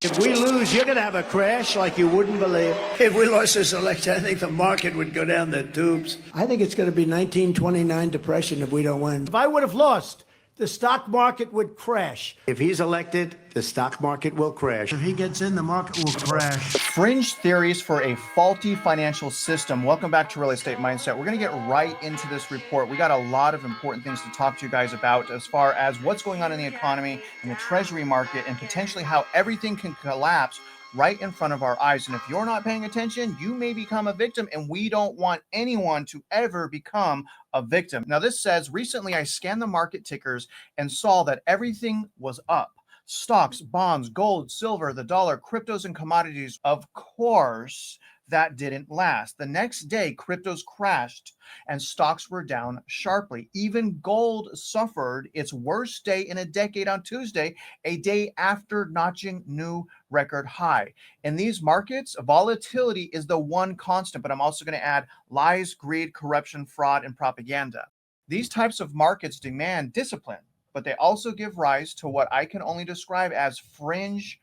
If we lose, you're going to have a crash like you wouldn't believe. If we lost this election, I think the market would go down the tubes. I think it's going to be 1929 depression if we don't win. If I would have lost, the stock market would crash. If he's elected, the stock market will crash. If he gets in, the market will crash. Fringe theories for a faulty financial system. Welcome back to Real Estate Mindset. We're going to get right into this report. We got a lot of important things to talk to you guys about as far as what's going on in the economy and the treasury market and potentially how everything can collapse right in front of our eyes. And if you're not paying attention, you may become a victim, and we don't want anyone to ever become a victim. Now, this says, recently I scanned the market tickers and saw that everything was up. Stocks, bonds, gold, silver, the dollar, cryptos, and commodities. Of course, that didn't last. The next day, cryptos crashed and stocks were down sharply. Even gold suffered its worst day in a decade on Tuesday, a day after notching new record high. In these markets, volatility is the one constant, but I'm also going to add lies, greed, corruption, fraud, and propaganda. These types of markets demand discipline, but they also give rise to what I can only describe as fringe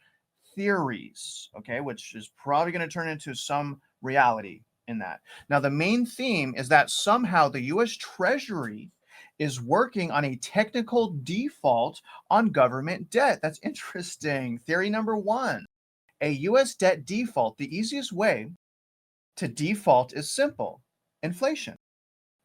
theories, okay, which is probably going to turn into some reality in that. Now, the main theme is that somehow the U.S. Treasury is working on a technical default on government debt. That's interesting. Theory number one, a U.S. debt default. The easiest way to default is simple: inflation.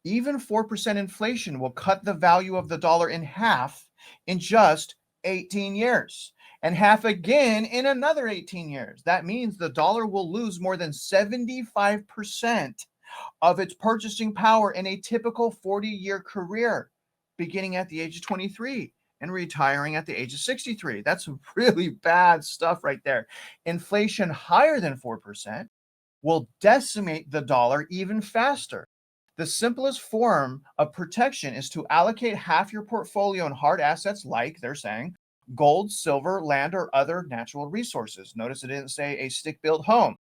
Even 4% inflation will cut the value of the dollar in half in just 18 years. And half again in another 18 years. That means the dollar will lose more than 75% of its purchasing power in a typical 40-year career, beginning at the age of 23 and retiring at the age of 63. That's really bad stuff right there. Inflation higher than 4% will decimate the dollar even faster. The simplest form of protection is to allocate half your portfolio in hard assets like, they're saying, gold, silver, land, or other natural resources. Notice it didn't say a stick-built home.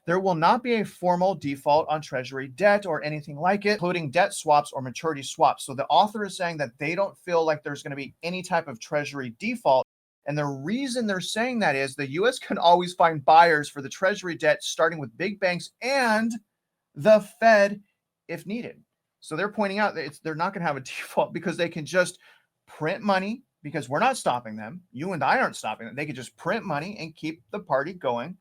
There will not be a formal default on Treasury debt or anything like it, including debt swaps or maturity swaps. So the author is saying that they don't feel like there's going to be any type of Treasury default. And the reason they're saying that is the U.S. can always find buyers for the Treasury debt, starting with big banks and the Fed if needed. So they're pointing out that they're not going to have a default because they can just print money, because we're not stopping them. You and I aren't stopping them. They could just print money and keep the party going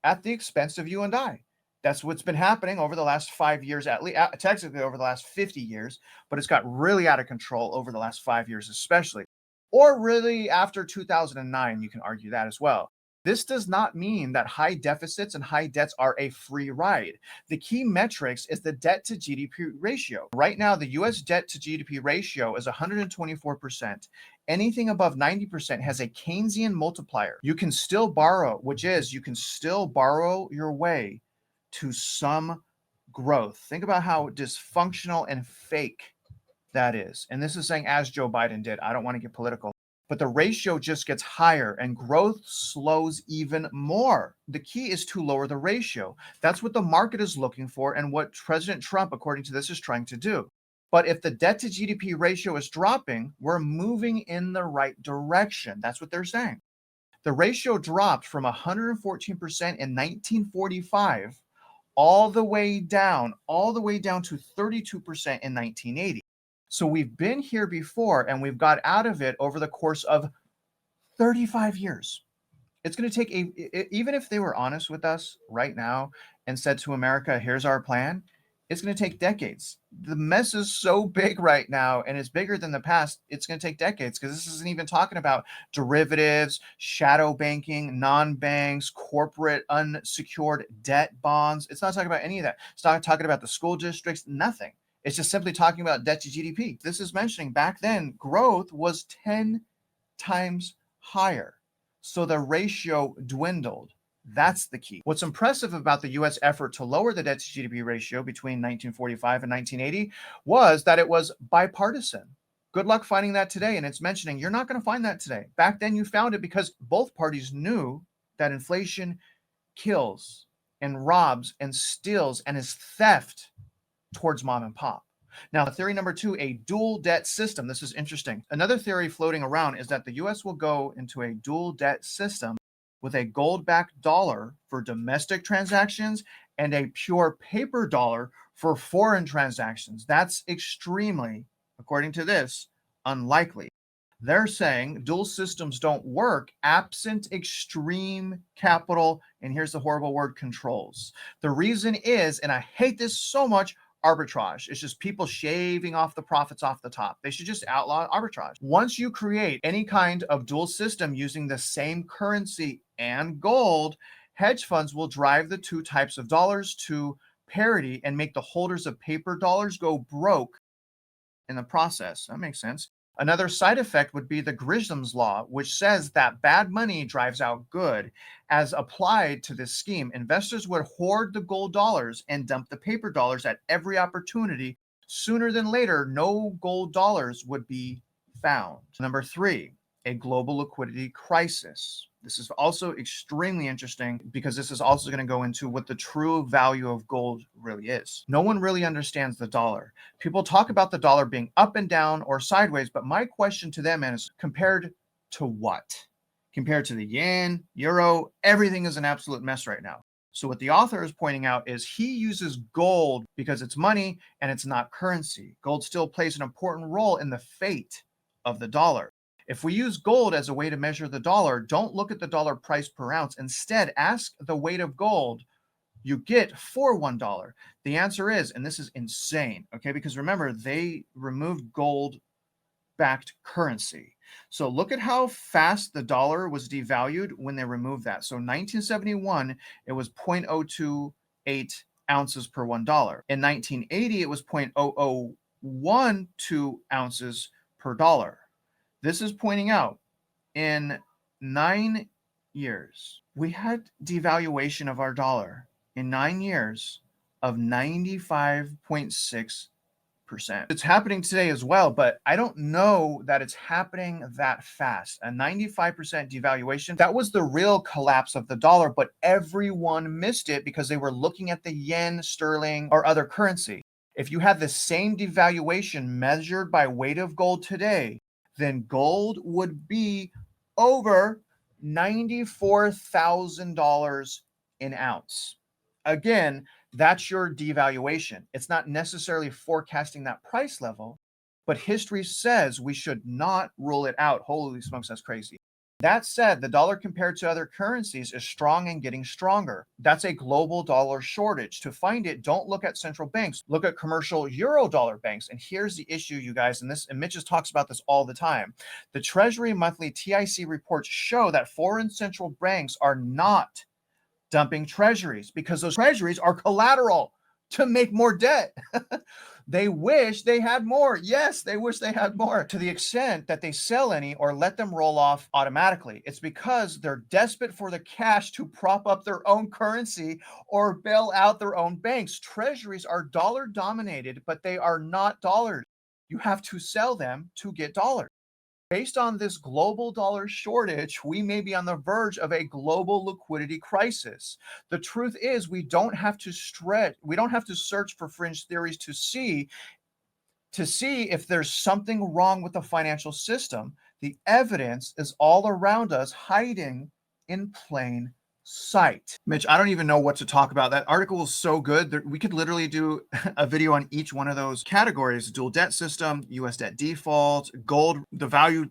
at the expense of you and I. That's what's been happening over the last 5 years, at least technically over the last 50 years, but it's got really out of control over the last 5 years, especially, or really after 2009. You can argue that as well. This does not mean that high deficits and high debts are a free ride. The key metrics is the debt to GDP ratio. Right now, the US debt to GDP ratio is 124%. Anything above 90% has a Keynesian multiplier. You can still borrow, which is you can still borrow your way to some growth. Think about how dysfunctional and fake that is. And this is saying as Joe Biden did. I don't want to get political. But the ratio just gets higher and growth slows even more. The key is to lower the ratio. That's what the market is looking for and what President Trump, according to this, is trying to do. But if the debt to GDP ratio is dropping, we're moving in the right direction. That's what they're saying. The ratio dropped from 114% in 1945 all the way down to 32% in 1980. So we've been here before and we've got out of it over the course of 35 years. It's going to take even if they were honest with us right now and said to America, here's our plan, it's going to take decades. The mess is so big right now and it's bigger than the past. It's going to take decades because this isn't even talking about derivatives, shadow banking, non-banks, corporate unsecured debt bonds. It's not talking about any of that. It's not talking about the school districts, nothing. It's just simply talking about debt to GDP. This is mentioning back then, growth was 10 times higher. So the ratio dwindled. That's the key. What's impressive about the U.S. effort to lower the debt to GDP ratio between 1945 and 1980 was that it was bipartisan. Good luck finding that today. And it's mentioning you're not going to find that today. Back then you found it because both parties knew that inflation kills and robs and steals and is theft towards mom and pop. Now, theory number two, a dual debt system. This is interesting. Another theory floating around is that the U.S. will go into a dual debt system with a gold-backed dollar for domestic transactions and a pure paper dollar for foreign transactions. That's extremely, according to this, unlikely. They're saying dual systems don't work absent extreme capital, and here's the horrible word, controls. The reason is, and I hate this so much, arbitrage. It's just people shaving off the profits off the top. They should just outlaw arbitrage. Once you create any kind of dual system using the same currency and gold, hedge funds will drive the two types of dollars to parity and make the holders of paper dollars go broke in the process. That makes sense. Another side effect would be the Grisham's law, which says that bad money drives out good. As applied to this scheme, investors would hoard the gold dollars and dump the paper dollars at every opportunity. Sooner than later, no gold dollars would be found. Number 3, a global liquidity crisis. This is also extremely interesting because this is also going to go into what the true value of gold really is. No one really understands the dollar. People talk about the dollar being up and down or sideways, but my question to them is, compared to what? Compared to the yen, euro, everything is an absolute mess right now. So what the author is pointing out is he uses gold because it's money and it's not currency. Gold still plays an important role in the fate of the dollar. If we use gold as a way to measure the dollar, don't look at the dollar price per ounce. Instead, ask the weight of gold you get for $1. The answer is, and this is insane, okay, because remember, they removed gold-backed currency. So look at how fast the dollar was devalued when they removed that. So 1971, it was 0.028 ounces per $1. In 1980, it was 0.0012 ounces per dollar. This is pointing out in 9 years, we had devaluation of our dollar in 9 years of 95.6%. It's happening today as well, but I don't know that it's happening that fast. A 95% devaluation, that was the real collapse of the dollar, but everyone missed it because they were looking at the yen, sterling, or other currency. If you had the same devaluation measured by weight of gold today, then gold would be over $94,000 an ounce. Again, that's your devaluation. It's not necessarily forecasting that price level, but history says we should not rule it out. Holy smokes, that's crazy. That said, the dollar compared to other currencies is strong and getting stronger. That's a global dollar shortage. To find it, don't look at central banks. Look at commercial euro dollar banks. And here's the issue, you guys, and Mitch just talks about this all the time. The Treasury monthly TIC reports show that foreign central banks are not dumping treasuries because those treasuries are collateral to make more debt. They wish they had more. Yes, they wish they had more. To the extent that they sell any or let them roll off automatically, it's because they're desperate for the cash to prop up their own currency or bail out their own banks. Treasuries are dollar dominated, but they are not dollars. You have to sell them to get dollars. Based on this global dollar shortage, we may be on the verge of a global liquidity crisis. The truth is, we don't have to search for fringe theories to see if there's something wrong with the financial system. The evidence is all around us, hiding in plain sight. Mitch, I don't even know what to talk about. That article was so good. We could literally do a video on each one of those categories: dual debt system, US debt default, gold, the value,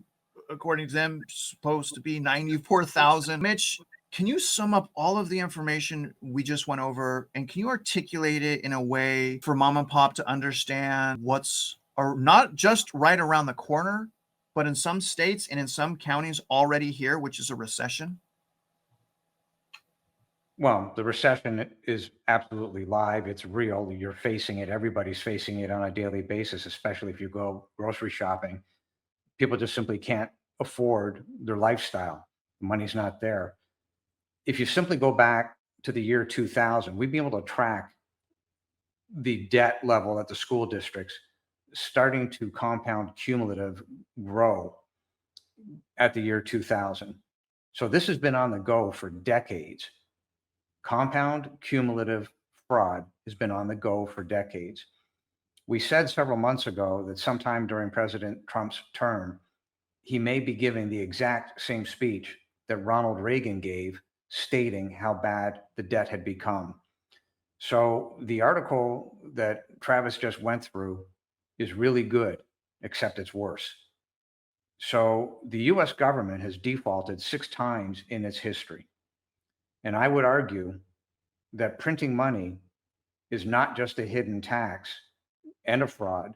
according to them, supposed to be 94,000. Mitch, can you sum up all of the information we just went over, and can you articulate it in a way for mom and pop to understand what's, or not just right around the corner, but in some states and in some counties already here, which is a recession? Well, the recession is absolutely live. It's real. You're facing it. Everybody's facing it on a daily basis, especially if you go grocery shopping. People just simply can't afford their lifestyle. Money's not there. If you simply go back to the year 2000, we'd be able to track the debt level at the school districts starting to compound cumulative grow at the year 2000. So this has been on the go for decades. Compound cumulative fraud has been on the go for decades. We said several months ago that sometime during President Trump's term, he may be giving the exact same speech that Ronald Reagan gave, stating how bad the debt had become. So the article that Travis just went through is really good, except it's worse. So the US government has defaulted 6 times in its history. And I would argue that printing money is not just a hidden tax and a fraud,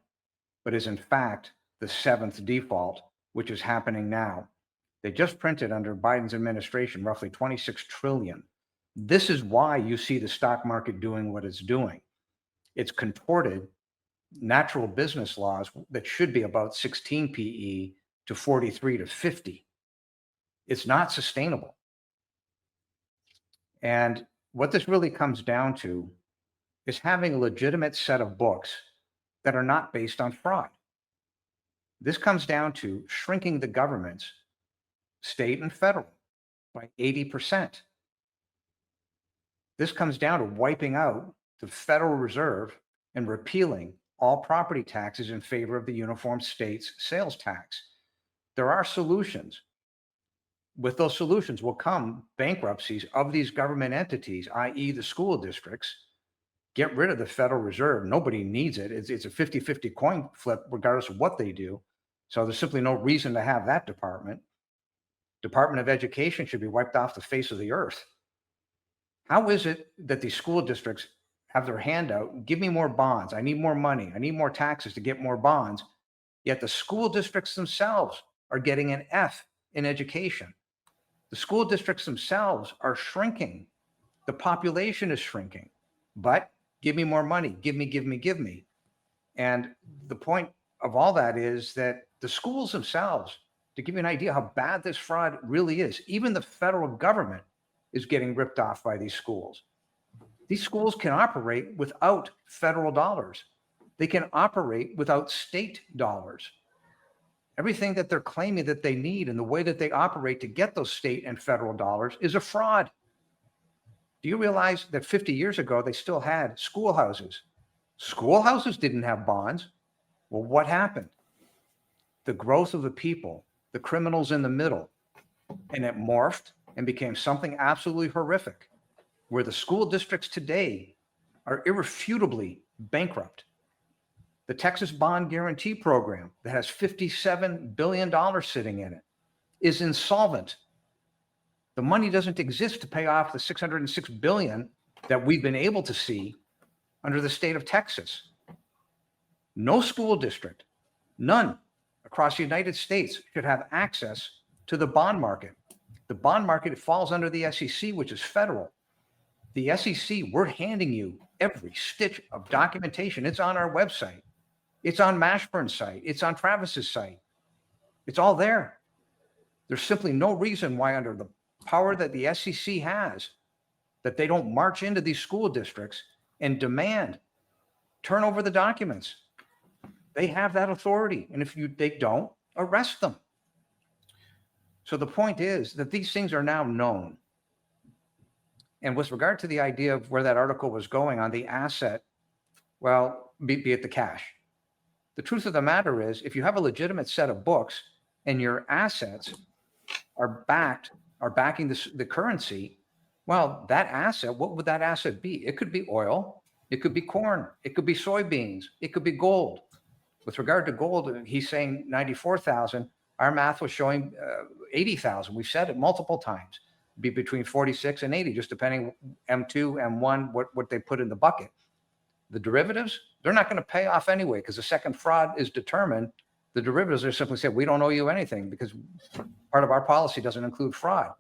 but is in fact the 7th default, which is happening now. They just printed under Biden's administration roughly 26 trillion. This is why you see the stock market doing what it's doing. It's contorted natural business laws that should be about 16 PE to 43 to 50. It's not sustainable. And what this really comes down to is having a legitimate set of books that are not based on fraud. This comes down to shrinking the governments, state and federal, by 80%. This comes down to wiping out the Federal Reserve and repealing all property taxes in favor of the uniform states sales tax. There are solutions. With those solutions will come bankruptcies of these government entities, i.e. the school districts. Get rid of the Federal Reserve. Nobody needs it. It's a 50-50 coin flip, regardless of what they do. So there's simply no reason to have that department. Department of Education should be wiped off the face of the earth. How is it that these school districts have their hand out? Give me more bonds. I need more money. I need more taxes to get more bonds. Yet the school districts themselves are getting an F in education. The school districts themselves are shrinking. The population is shrinking. But give me more money. Give me. And the point of all that is that the schools themselves, to give you an idea how bad this fraud really is, even the federal government is getting ripped off by these schools. These schools can operate without federal dollars. They can operate without state dollars. Everything that they're claiming that they need and the way that they operate to get those state and federal dollars is a fraud. Do you realize that 50 years ago, they still had schoolhouses? Schoolhouses didn't have bonds. Well, what happened? The growth of the people, the criminals in the middle, and it morphed and became something absolutely horrific, where the school districts today are irrefutably bankrupt. The Texas Bond Guarantee Program that has $57 billion sitting in it is insolvent. The money doesn't exist to pay off the $606 billion that we've been able to see under the state of Texas. No school district, none across the United States should have access to the bond market. The bond market falls under the SEC, which is federal. The SEC, we're handing you every stitch of documentation. It's on our website. It's on Mashburn's site. It's on Travis's site. It's all there. There's simply no reason why, under the power that the SEC has, that they don't march into these school districts and demand, turn over the documents. They have that authority. And if they don't, arrest them. So the point is that these things are now known. And with regard to the idea of where that article was going on the asset, well, be it the cash. The truth of the matter is, if you have a legitimate set of books and your assets are backing the currency, well, that asset, what would that asset be? It could be oil. It could be corn. It could be soybeans. It could be gold. With regard to gold, he's saying 94,000. Our math was showing 80,000. We've said it multiple times. Be between 46 and 80, just depending M2, M1, what they put in the bucket. The derivatives, they're not going to pay off anyway, because the second fraud is determined. The derivatives are simply say, we don't owe you anything because part of our policy doesn't include fraud.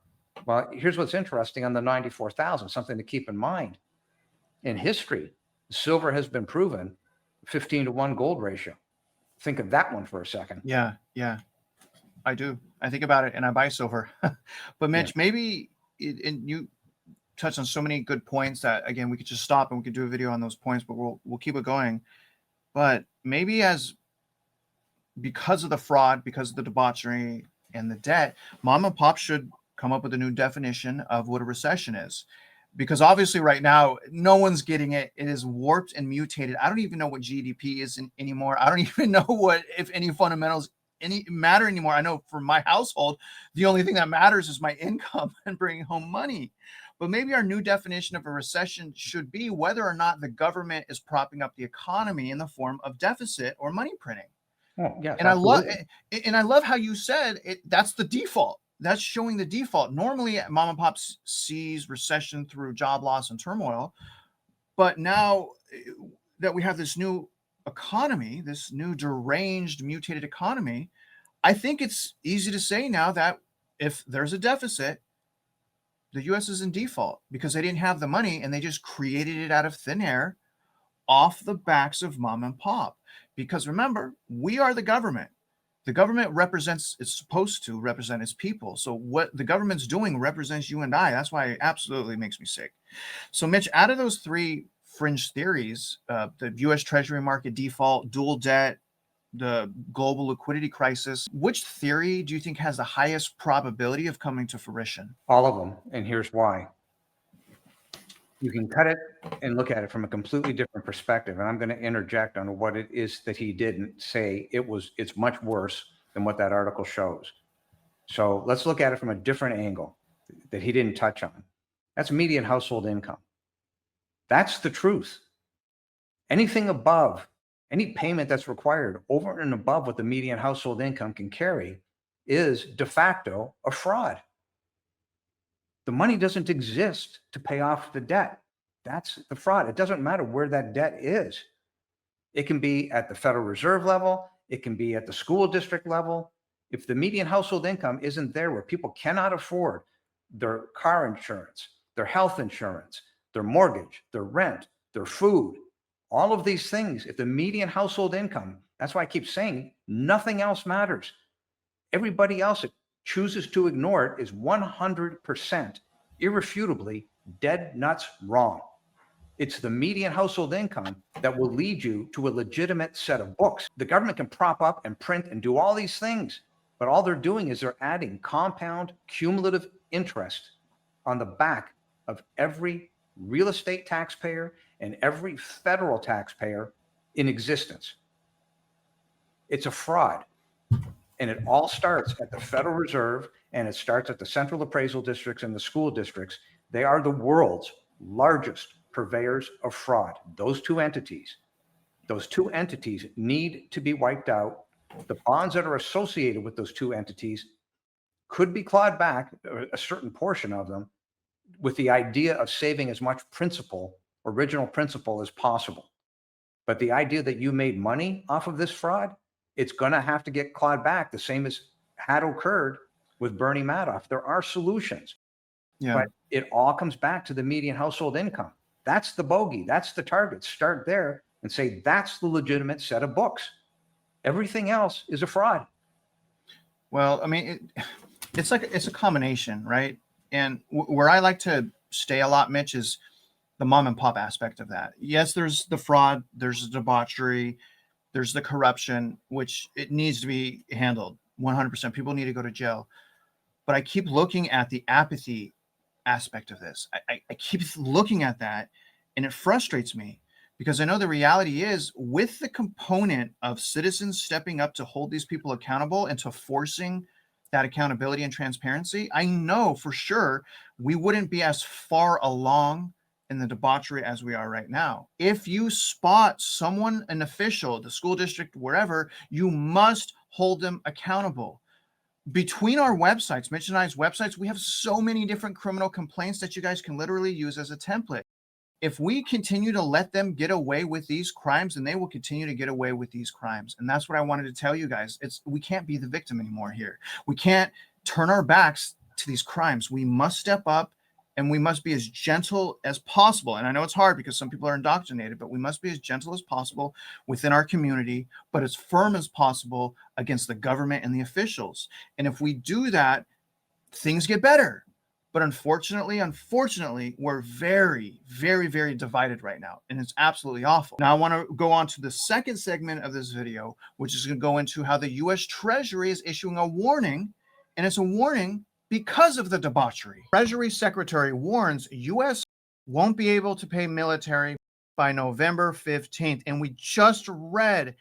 Well, here's what's interesting on the 94,000, something to keep in mind. In history, silver has been proven 15-to-1 gold ratio. Think of that one for a second. Yeah. I do. I think about it and I buy silver. But Mitch, maybe, and you touched on so many good points that, again, we could just stop and we could do a video on those points, but we'll keep it going. But maybe because of the fraud, because of the debauchery and the debt, mom and pop should come up with a new definition of what a recession is. Because obviously right now, no one's getting it. It is warped and mutated. I don't even know what GDP is anymore. I don't even know if any fundamentals matter anymore. I know for my household, the only thing that matters is my income and bringing home money. But maybe our new definition of a recession should be whether or not the government is propping up the economy in the form of deficit or money printing. Oh, yes, And absolutely. I love how you said it. That's the default. That's showing the default. Normally, mom and pop sees recession through job loss and turmoil, but now that we have this new economy, this new deranged, mutated economy, I think it's easy to say now that if there's a deficit, the U.S. is in default because they didn't have the money and they just created it out of thin air off the backs of mom and pop. Because remember, we are the government. The government it's supposed to represent its people. So what the government's doing represents you and I. That's why it absolutely makes me sick. So Mitch, out of those three fringe theories, the U.S. Treasury market default, dual debt, the global liquidity crisis, which theory do you think has the highest probability of coming to fruition? All of them. And here's why. You can cut it and look at it from a completely different perspective. And I'm going to interject on what it is that he didn't say. It's much worse than what that article shows. So let's look at it from a different angle that he didn't touch on. That's median household income. That's the truth. Anything above, any payment that's required over and above what the median household income can carry is de facto a fraud. The money doesn't exist to pay off the debt. That's the fraud. It doesn't matter where that debt is. It can be at the Federal Reserve level. It can be at the school district level. If the median household income isn't there where people cannot afford their car insurance, their health insurance, their mortgage, their rent, their food, all of these things, if the median household income, that's why I keep saying nothing else matters. Everybody else that chooses to ignore it is 100% irrefutably dead nuts wrong. It's the median household income that will lead you to a legitimate set of books. The government can prop up and print and do all these things, but all they're doing is they're adding compound cumulative interest on the back of every real estate taxpayer and every federal taxpayer in existence. It's a fraud. And it all starts at the Federal Reserve, and it starts at the central appraisal districts and the school districts. They are the world's largest purveyors of fraud. Those two entities need to be wiped out. The bonds that are associated with those two entities could be clawed back, a certain portion of them, with the idea of saving as much original principal as possible. But the idea that you made money off of this fraud, it's going to have to get clawed back, the same as had occurred with Bernie Madoff. There are solutions, but it all comes back to the median household income. That's the bogey. That's the target. Start there and say, that's the legitimate set of books. Everything else is a fraud. Well, I mean, it's a combination, right? And where I like to stay a lot, Mitch, is the mom and pop aspect of that. Yes, there's the fraud, there's the debauchery, there's the corruption, which it needs to be handled 100%. People need to go to jail. But I keep looking at the apathy aspect of this. I keep looking at that, and it frustrates me because I know the reality is with the component of citizens stepping up to hold these people accountable and to forcing that accountability and transparency, I know for sure we wouldn't be as far along in the debauchery as we are right now. If you spot someone, an official, the school district, wherever, you must hold them accountable. Between our websites, Mitch and I's websites, we have so many different criminal complaints that you guys can literally use as a template. If we continue to let them get away with these crimes, then they will continue to get away with these crimes. And that's what I wanted to tell you guys. We can't be the victim anymore here. We can't turn our backs to these crimes. We must step up and we must be as gentle as possible. And I know it's hard because some people are indoctrinated, but we must be as gentle as possible within our community, but as firm as possible against the government and the officials. And if we do that, things get better. But unfortunately, we're very, very, very divided right now. And it's absolutely awful. Now, I want to go on to the second segment of this video, which is going to go into how the U.S. Treasury is issuing a warning. And it's a warning because of the debauchery. Treasury Secretary warns U.S. won't be able to pay military by November 15th. And we just read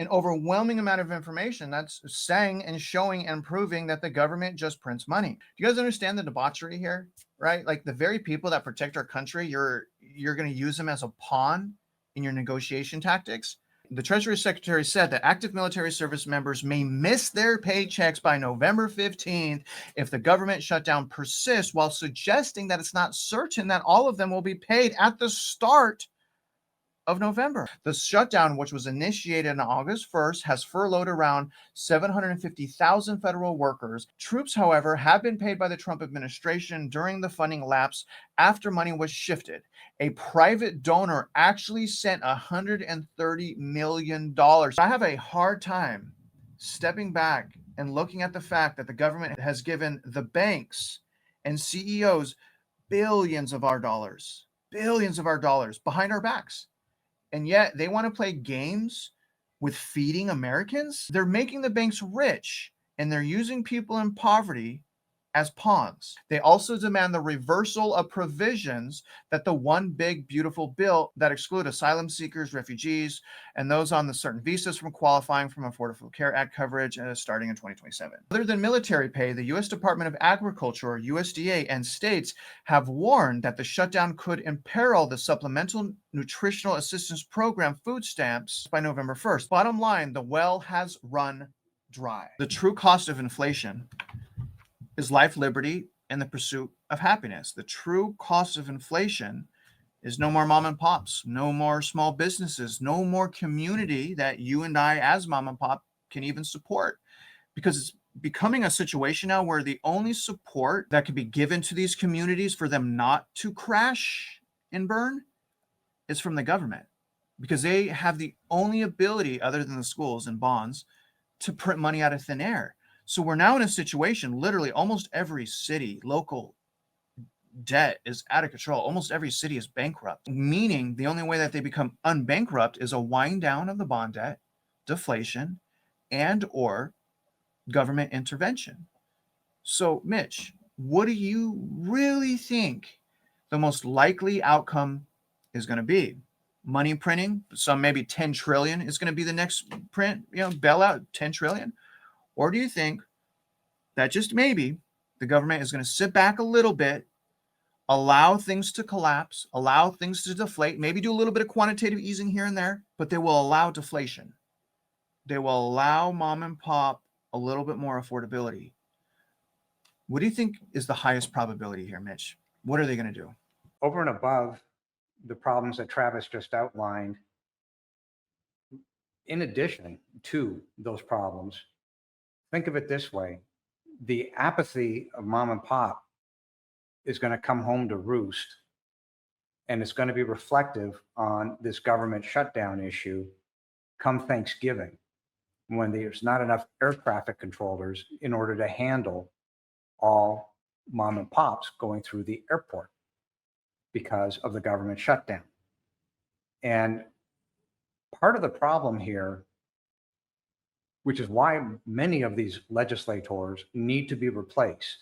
an overwhelming amount of information that's saying and showing and proving that the government just prints money. Do you guys understand the debauchery here? Right? Like the very people that protect our country, you're going to use them as a pawn in your negotiation tactics. The Treasury Secretary said that active military service members may miss their paychecks by November 15th if the government shutdown persists, while suggesting that it's not certain that all of them will be paid at the start of November. The shutdown, which was initiated on August 1st, has furloughed around 750,000 federal workers. Troops, however, have been paid by the Trump administration during the funding lapse after money was shifted. A private donor actually sent $130 million. I have a hard time stepping back and looking at the fact that the government has given the banks and CEOs billions of our dollars behind our backs. And yet they want to play games with feeding Americans. They're making the banks rich, and they're using people in poverty as pawns. They also demand the reversal of provisions that the one big beautiful bill that exclude asylum seekers, refugees, and those on the certain visas from qualifying from Affordable Care Act coverage starting in 2027. Other than military pay, the U.S. Department of Agriculture, or USDA, and states have warned that the shutdown could imperil the Supplemental Nutritional Assistance Program food stamps by November 1st. Bottom line, the well has run dry. The true cost of inflation is life, liberty, and the pursuit of happiness. The true cost of inflation is no more mom and pops, no more small businesses, no more community that you and I as mom and pop can even support, because it's becoming a situation now where the only support that can be given to these communities for them not to crash and burn is from the government, because they have the only ability, other than the schools and bonds, to print money out of thin air. So we're now in a situation, literally almost every city, local debt is out of control. Almost every city is bankrupt, meaning the only way that they become unbankrupt is a wind down of the bond debt, deflation, and or government intervention. So Mitch, what do you really think the most likely outcome is going to be? Money printing, some maybe 10 trillion is going to be the next print, bailout, 10 trillion. Or do you think that just maybe the government is going to sit back a little bit, allow things to collapse, allow things to deflate, maybe do a little bit of quantitative easing here and there, but they will allow deflation. They will allow mom and pop a little bit more affordability. What do you think is the highest probability here, Mitch? What are they going to do? Over and above the problems that Travis just outlined, in addition to those problems, think of it this way. The apathy of mom and pop is going to come home to roost, and it's going to be reflective on this government shutdown issue come Thanksgiving, when there's not enough air traffic controllers in order to handle all mom and pops going through the airport because of the government shutdown. And part of the problem here, which is why many of these legislators need to be replaced,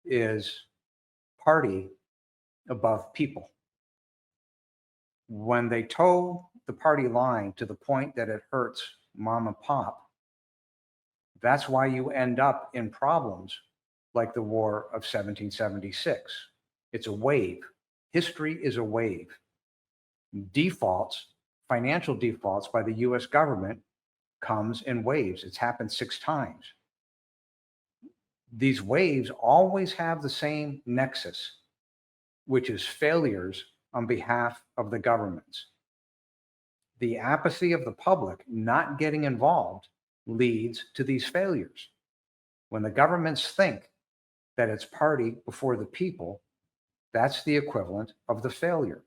is party above people. When they toe the party line to the point that it hurts mom and pop, that's why you end up in problems like the War of 1776. It's a wave. History is a wave. Defaults, financial defaults by the US government comes in waves. It's happened 6 times. These waves always have the same nexus, which is failures on behalf of the governments. The apathy of the public not getting involved leads to these failures. When the governments think that it's party before the people, that's the equivalent of the failure.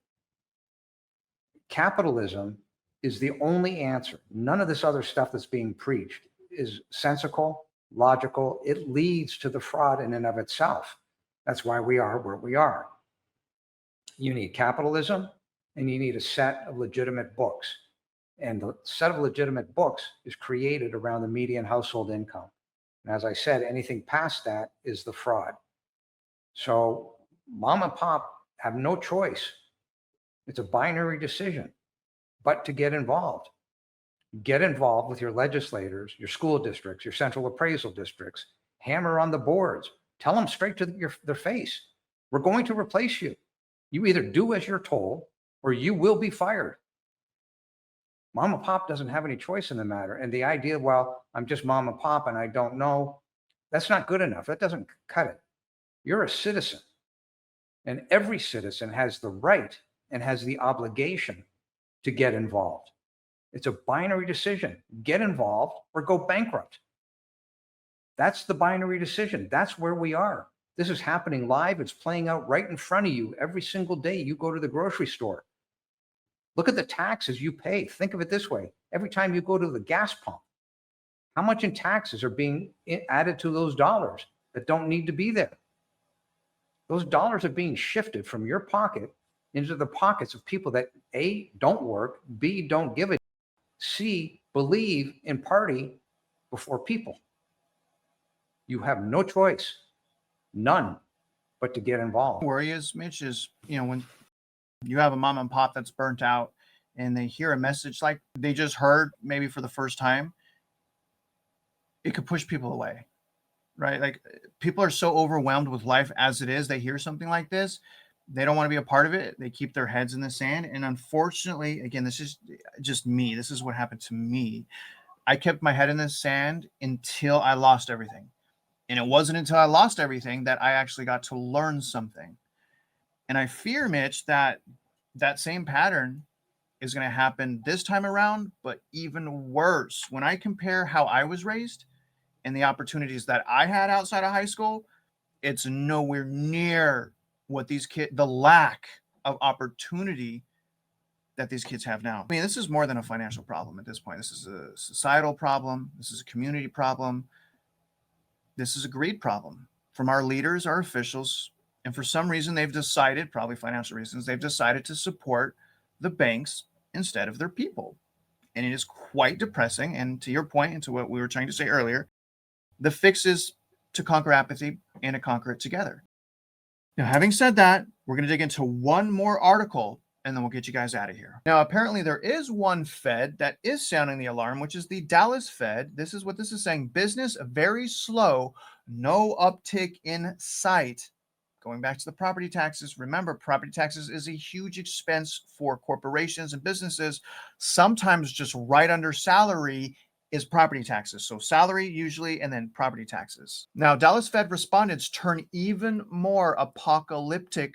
Capitalism is the only answer. None of this other stuff that's being preached is sensical, logical. It leads to the fraud in and of itself. That's why we are where we are. You need capitalism, and you need a set of legitimate books. And the set of legitimate books is created around the median household income. And as I said, anything past that is the fraud. So mom and pop have no choice. It's a binary decision, but to get involved. Get involved with your legislators, your school districts, your central appraisal districts. Hammer on the boards. Tell them straight to their face, we're going to replace you. You either do as you're told or you will be fired. Mom and pop doesn't have any choice in the matter. And the idea, well, I'm just mom and pop and I don't know, that's not good enough. That doesn't cut it. You're a citizen. And every citizen has the right and has the obligation to get involved. It's a binary decision. Get involved or go bankrupt. That's the binary decision. That's where we are. This is happening live. It's playing out right in front of you every single day you go to the grocery store. Look at the taxes you pay. Think of it this way. Every time you go to the gas pump, how much in taxes are being added to those dollars that don't need to be there? Those dollars are being shifted from your pocket into the pockets of people that A, don't work, B, don't give it, C, believe in party before people. You have no choice, none, but to get involved. Worry is, Mitch, is, when you have a mom and pop that's burnt out and they hear a message like they just heard maybe for the first time, it could push people away, right? Like, people are so overwhelmed with life as it is. They hear something like this, they don't want to be a part of it. They keep their heads in the sand. And unfortunately, again, this is just me. This is what happened to me. I kept my head in the sand until I lost everything. And it wasn't until I lost everything that I actually got to learn something. And I fear, Mitch, that that same pattern is going to happen this time around, but even worse. When I compare how I was raised and the opportunities that I had outside of high school, it's nowhere near what these kids, the lack of opportunity that these kids have now. I mean, this is more than a financial problem at this point. This is a societal problem. This is a community problem. This is a greed problem from our leaders, our officials. And for some reason, they've decided, probably financial reasons, they've decided to support the banks instead of their people. And it is quite depressing. And to your point, and to what we were trying to say earlier, the fix is to conquer apathy and to conquer it together. Now, having said that, we're going to dig into one more article and then we'll get you guys out of here. Now, apparently there is one Fed that is sounding the alarm, which is the Dallas Fed. This is what this is saying. Business very slow, no uptick in sight. Going back to the property taxes, remember, property taxes is a huge expense for corporations and businesses. Sometimes just right under salary is property taxes. So salary usually, and then property taxes. Now, Dallas Fed respondents turn even more apocalyptic.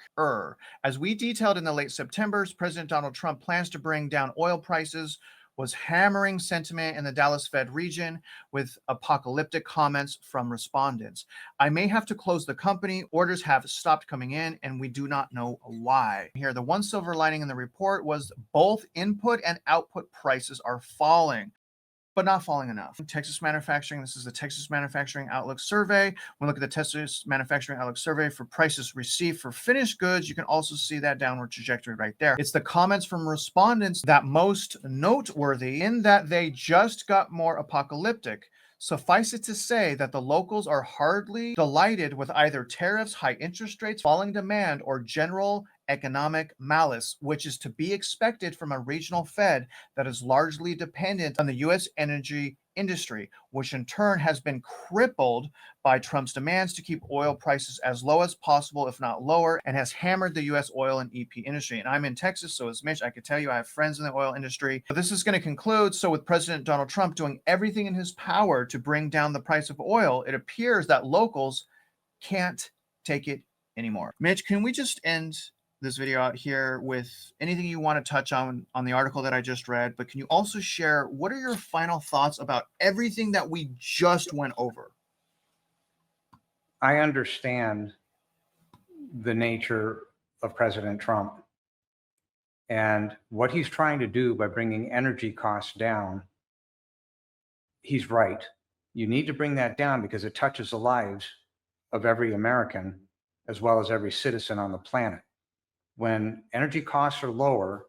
As we detailed in the late September, President Donald Trump plans to bring down oil prices, was hammering sentiment in the Dallas Fed region with apocalyptic comments from respondents. I may have to close the company. Orders have stopped coming in, and we do not know why. Here, the one silver lining in the report was both input and output prices are falling, but not falling enough. Texas manufacturing, this is the Texas Manufacturing Outlook Survey. When we look at the Texas Manufacturing Outlook Survey for prices received for finished goods, you can also see that downward trajectory right there. It's the comments from respondents that most noteworthy in that they just got more apocalyptic. Suffice it to say that the locals are hardly delighted with either tariffs, high interest rates, falling demand, or general economic malice, which is to be expected from a regional Fed that is largely dependent on the U.S. energy industry, which in turn has been crippled by Trump's demands to keep oil prices as low as possible, if not lower, and has hammered the U.S. oil and EP industry. And I'm in Texas, so as Mitch, I could tell you I have friends in the oil industry. But this is going to conclude. So with President Donald Trump doing everything in his power to bring down the price of oil, it appears that locals can't take it anymore. Mitch, can we just end this video out here with anything you want to touch on the article that I just read, but can you also share what are your final thoughts about everything that we just went over? I understand the nature of President Trump and what he's trying to do by bringing energy costs down. He's right. You need to bring that down because it touches the lives of every American as well as every citizen on the planet. When energy costs are lower,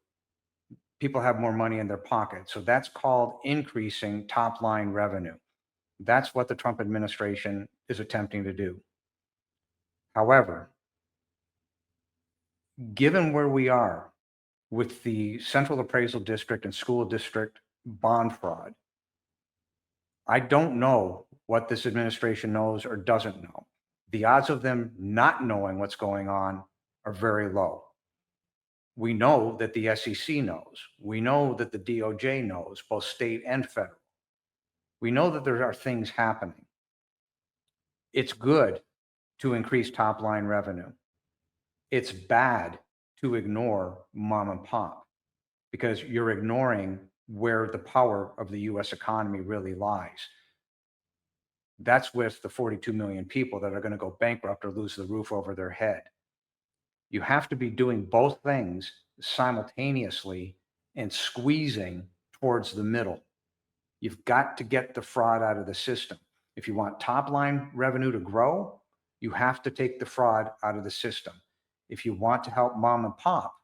people have more money in their pocket. So that's called increasing top line revenue. That's what the Trump administration is attempting to do. However, given where we are with the Central Appraisal District and School District bond fraud. I don't know what this administration knows or doesn't know. The odds of them not knowing what's going on are very low. We know that the SEC knows. We know that the DOJ knows, both state and federal. We know that there are things happening. It's good to increase top line revenue. It's bad to ignore mom and pop because you're ignoring where the power of the US economy really lies. That's with the 42 million people that are going to go bankrupt or lose the roof over their head. You have to be doing both things simultaneously and squeezing towards the middle. You've got to get the fraud out of the system. If you want top line revenue to grow, you have to take the fraud out of the system. If you want to help mom and pop,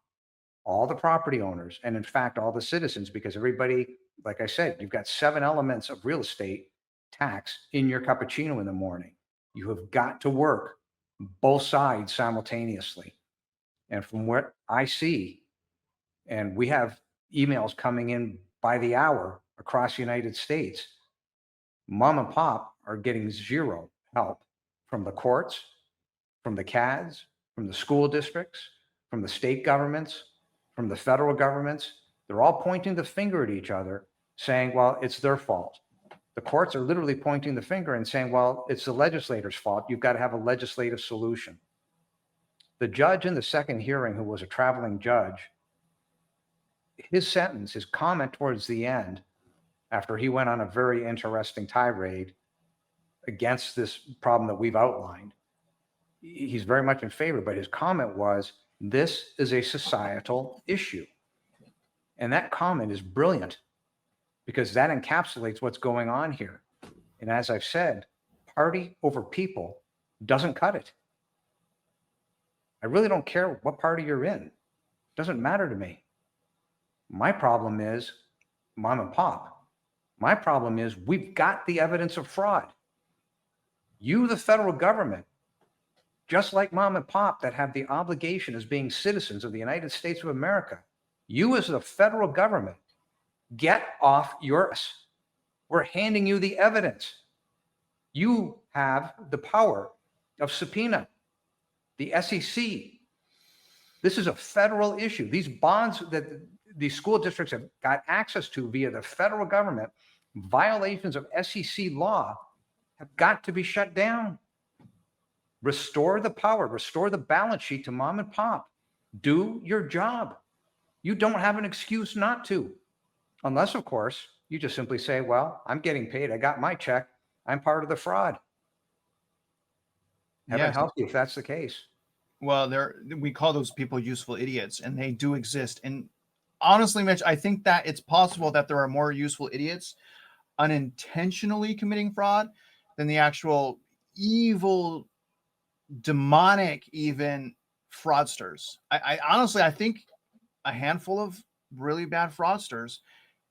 all the property owners, and in fact, all the citizens, because everybody, like I said, you've got 7 elements of real estate tax in your cappuccino in the morning. You have got to work both sides simultaneously. And from what I see, and we have emails coming in by the hour across the United States, mom and pop are getting zero help from the courts, from the CADs, from the school districts, from the state governments, from the federal governments. They're all pointing the finger at each other, saying, well, it's their fault. The courts are literally pointing the finger and saying, well, it's the legislator's fault. You've got to have a legislative solution. The judge in the second hearing, who was a traveling judge, his sentence, his comment towards the end, after he went on a very interesting tirade against this problem that we've outlined, he's very much in favor, but his comment was, this is a societal issue. And that comment is brilliant because that encapsulates what's going on here. And as I've said, party over people doesn't cut it. I really don't care what party you're in. It doesn't matter to me. My problem is mom and pop. My problem is we've got the evidence of fraud. You, the federal government, just like mom and pop that have the obligation as being citizens of the United States of America, you as the federal government, get off your ass. We're handing you the evidence. You have the power of subpoena. The SEC. This is a federal issue. These bonds that these school districts have got access to via the federal government, violations of SEC law, have got to be shut down. Restore the power, restore the balance sheet to mom and pop. Do your job. You don't have an excuse not to. Unless, of course, you just simply say, well, I'm getting paid. I got my check. I'm part of the fraud. Heaven help you if that's the case. Well, we call those people useful idiots, and they do exist. And honestly, Mitch, I think that it's possible that there are more useful idiots unintentionally committing fraud than the actual evil, demonic, even fraudsters. I honestly, I think a handful of really bad fraudsters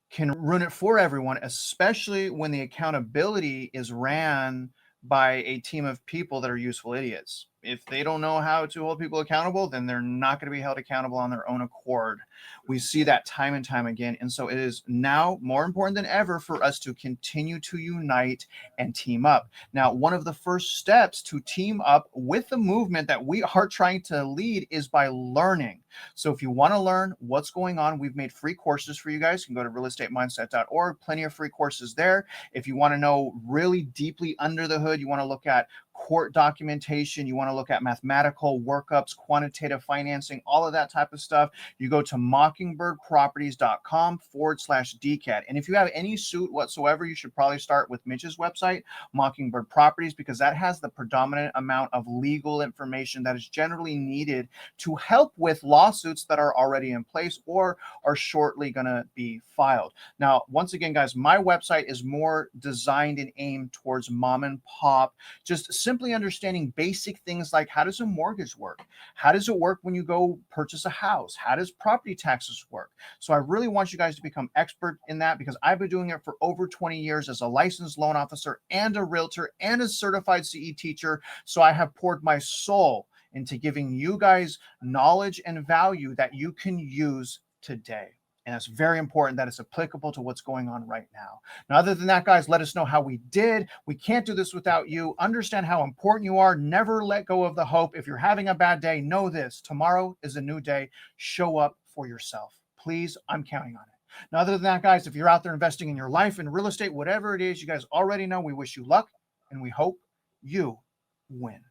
can ruin it for everyone, especially when the accountability is ran by a team of people that are useful idiots. If they don't know how to hold people accountable, then they're not going to be held accountable on their own accord. We see that time and time again. And so it is now more important than ever for us to continue to unite and team up. Now, one of the first steps to team up with the movement that we are trying to lead is by learning. So if you want to learn what's going on, we've made free courses for you guys. You can go to realestatemindset.org, plenty of free courses there. If you want to know really deeply under the hood, you want to look at court documentation, you want to look at mathematical workups, quantitative financing, all of that type of stuff, you go to mockingbirdproperties.com/DCAT. And if you have any suit whatsoever, you should probably start with Mitch's website, Mockingbird Properties, because that has the predominant amount of legal information that is generally needed to help with lawsuits that are already in place or are shortly going to be filed. Now, once again, guys, my website is more designed and aimed towards mom and pop, just simply understanding basic things like, how does a mortgage work? How does it work when you go purchase a house? How does property taxes work? So I really want you guys to become expert in that, because I've been doing it for over 20 years as a licensed loan officer and a realtor and a certified CE teacher. So I have poured my soul into giving you guys knowledge and value that you can use today. And it's very important that it's applicable to what's going on right now. Now, other than that, guys, let us know how we did. We can't do this without you. Understand how important you are. Never let go of the hope. If you're having a bad day, know this. Tomorrow is a new day. Show up for yourself. Please, I'm counting on it. Now, other than that, guys, if you're out there investing in your life, in real estate, whatever it is, you guys already know we wish you luck and we hope you win.